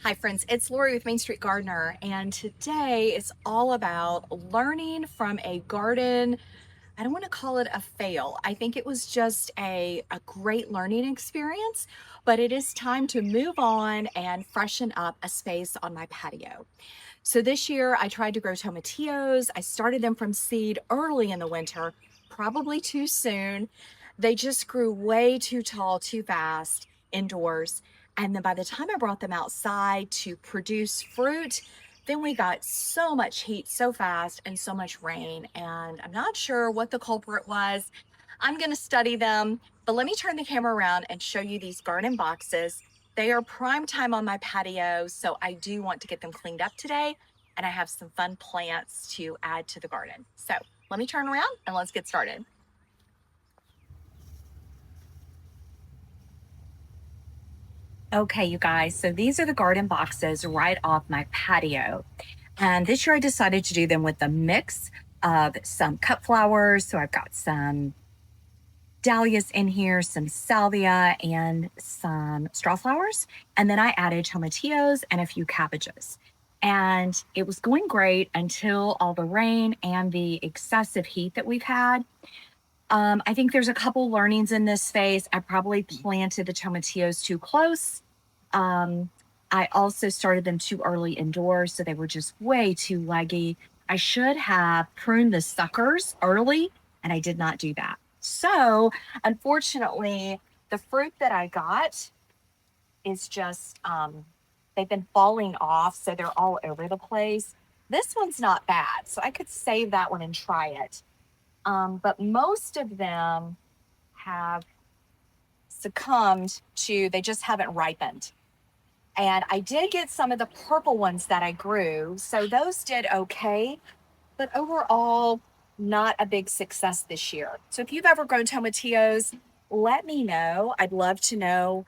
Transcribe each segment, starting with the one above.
Hi friends, it's Lori with Main Street Gardener, and today it's all about learning from a garden. I don't want to call it a fail. I think it was just a great learning experience, but it is time to move on and freshen up a space on my patio. So this year I tried to grow tomatillos. I started them from seed early in the winter, probably too soon. They just grew way too tall, too fast indoors. And then by the time I brought them outside to produce fruit, then we got so much heat so fast and so much rain. And I'm not sure what the culprit was. I'm going to study them, but let me turn the camera around and show you these garden boxes. They are prime time on my patio, so I do want to get them cleaned up today, and I have some fun plants to add to the garden. So let me turn around and let's get started. Okay, you guys, so these are the garden boxes right off my patio. And this year I decided to do them with a mix of some cut flowers. So I've got some dahlias in here, some salvia, and some straw flowers. And then I added tomatillos and a few cabbages. And it was going great until all the rain and the excessive heat that we've had. I think there's a couple learnings in this phase. I probably planted the tomatillos too close. Um, I also started them too early indoors, so they were just way too leggy. I should have pruned the suckers early, and I did not do that. So, unfortunately, the fruit that I got is just, they've been falling off, so they're all over the place. This one's not bad, so I could save that one and try it. But most of them have succumbed to, they just haven't ripened. And I did get some of the purple ones that I grew, so those did okay, but overall, not a big success this year. So if you've ever grown tomatillos, let me know. I'd love to know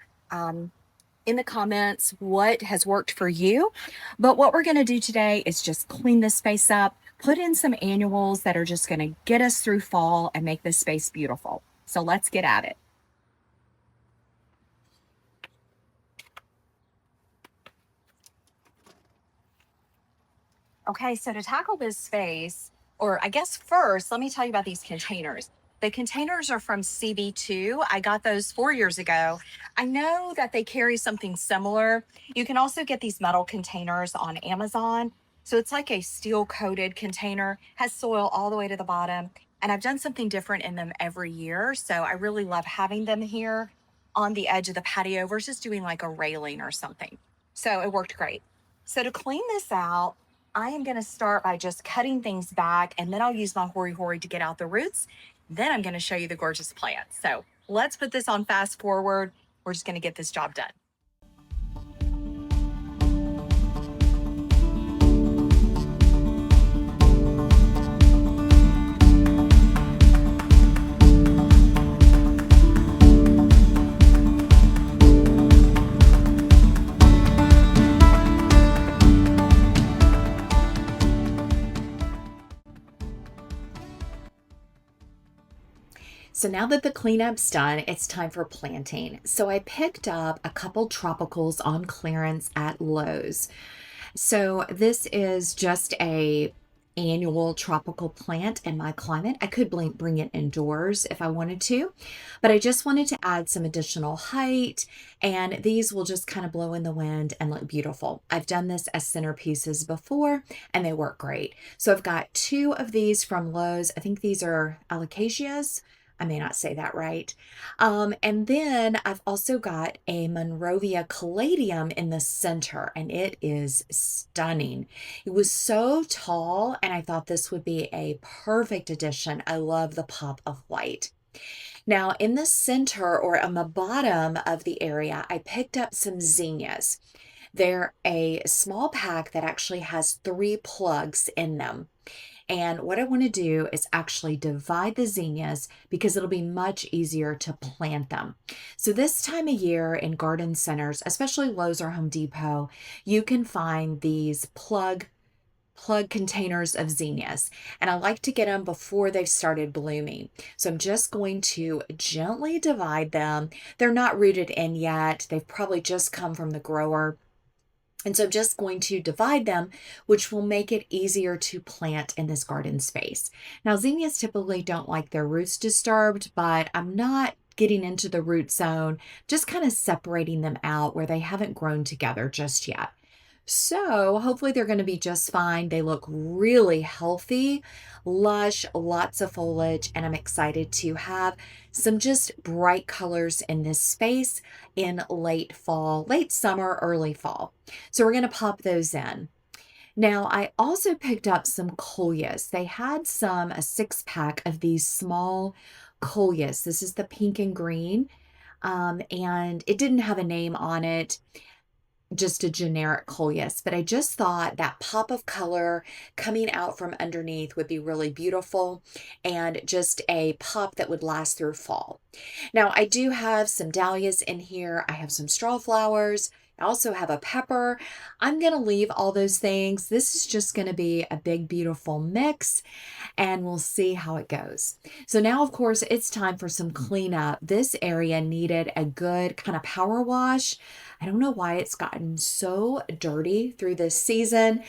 in the comments what has worked for you. But what we're going to do today is just clean this space up, put in some annuals that are just going to get us through fall and make this space beautiful. So let's get at it. Okay, so to tackle this space, or I guess first, let me tell you about these containers. The containers are from CB2. I got those 4 years ago. I know that they carry something similar. You can also get these metal containers on Amazon. So it's like a steel coated container, has soil all the way to the bottom. And I've done something different in them every year. So I really love having them here on the edge of the patio versus doing like a railing or something. So it worked great. So to clean this out, I am going to start by just cutting things back, and then I'll use my hori hori to get out the roots. Then I'm going to show you the gorgeous plants. So let's put this on fast forward. We're just going to get this job done. So now that the cleanup's done, it's time for planting. So I picked up a couple tropicals on clearance at Lowe's. So this is just a annual tropical plant in my climate. I could bring it indoors if I wanted to, but I just wanted to add some additional height, and these will just kind of blow in the wind and look beautiful. I've done this as centerpieces before and they work great. So I've got two of these from Lowe's. I think these are alocasias. I may not say that right. And then I've also got a Monrovia caladium in the center, and it is stunning. It was so tall, and I thought this would be a perfect addition. I love the pop of white. Now, in the center or on the bottom of the area, I picked up some zinnias. They're a small pack that actually has 3 plugs in them. And what I want to do is actually divide the zinnias because it'll be much easier to plant them. So this time of year in garden centers, especially Lowe's or Home Depot, you can find these plug containers of zinnias, and I like to get them before they've started blooming. So I'm just going to gently divide them. They're not rooted in yet. They've probably just come from the grower. And so I'm just going to divide them, which will make it easier to plant in this garden space. Now, zinnias typically don't like their roots disturbed, but I'm not getting into the root zone, just kind of separating them out where they haven't grown together just yet. So hopefully they're going to be just fine. They look really healthy, lush, lots of foliage, and I'm excited to have some just bright colors in this space in late fall, late summer, early fall. So we're going to pop those in. Now, I also picked up some coleus. They had a 6 pack of these small coleus. This is the pink and green, and it didn't have a name on it, just a generic coleus, but I just thought that pop of color coming out from underneath would be really beautiful and just a pop that would last through fall. Now, I do have some dahlias in here. I have some straw flowers. I also have a pepper. I'm going to leave all those things. This is just going to be a big, beautiful mix, and we'll see how it goes. So now, of course, it's time for some cleanup. This area needed a good kind of power wash. I don't know why it's gotten so dirty through this season.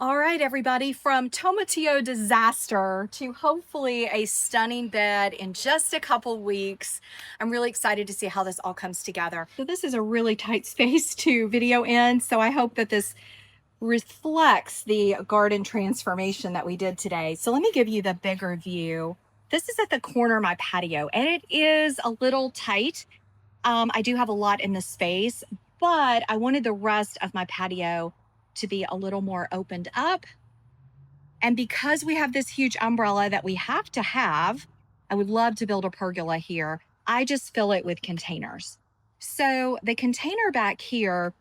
All right, everybody, from tomatillo disaster to hopefully a stunning bed in just a couple weeks. I'm really excited to see how this all comes together. So this is a really tight space to video in, so I hope that this reflects the garden transformation that we did today. So let me give you the bigger view. This is at the corner of my patio, and it is a little tight. I do have a lot in the space, but I wanted the rest of my patio to be a little more opened up. And because we have this huge umbrella that we have to have, I would love to build a pergola here. I just fill it with containers. So the container back here,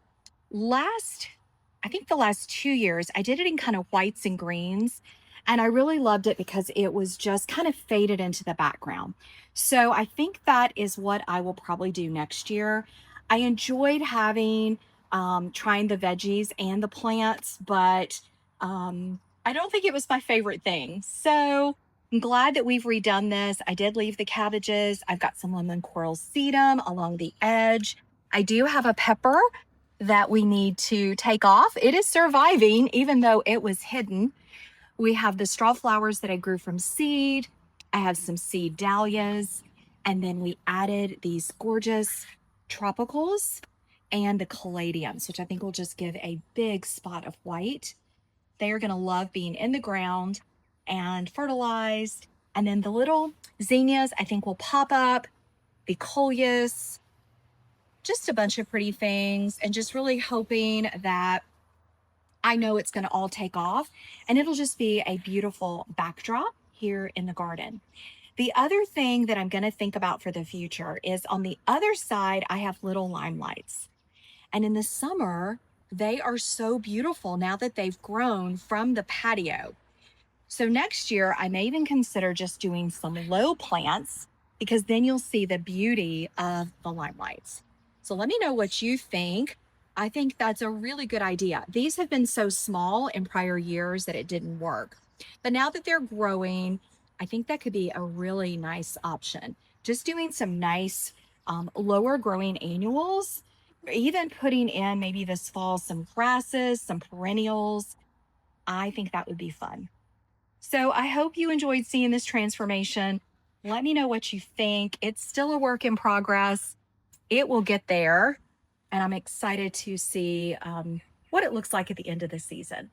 I think the last 2 years, I did it in kind of whites and greens. And I really loved it because it was just kind of faded into the background. So I think that is what I will probably do next year. I enjoyed trying the veggies and the plants, but I don't think it was my favorite thing. So I'm glad that we've redone this. I did leave the cabbages. I've got some lemon coral sedum along the edge. I do have a pepper that we need to take off. It is surviving, even though it was hidden. We have the straw flowers that I grew from seed. I have some seed dahlias. And then we added these gorgeous tropicals and the caladiums, which I think will just give a big spot of white. They are going to love being in the ground and fertilized. And then the little zinnias, I think, will pop up, the coleus, just a bunch of pretty things, and just really hoping that I know it's going to all take off and it'll just be a beautiful backdrop here in the garden. The other thing that I'm going to think about for the future is on the other side, I have little limelights. And in the summer, they are so beautiful now that they've grown from the patio. So next year, I may even consider just doing some low plants because then you'll see the beauty of the limelights. So let me know what you think. I think that's a really good idea. These have been so small in prior years that it didn't work. But now that they're growing, I think that could be a really nice option. Just doing some nice lower growing annuals, or even putting in maybe this fall some grasses, some perennials. I think that would be fun. So I hope you enjoyed seeing this transformation. Let me know what you think. It's still a work in progress. It will get there. And I'm excited to see what it looks like at the end of the season.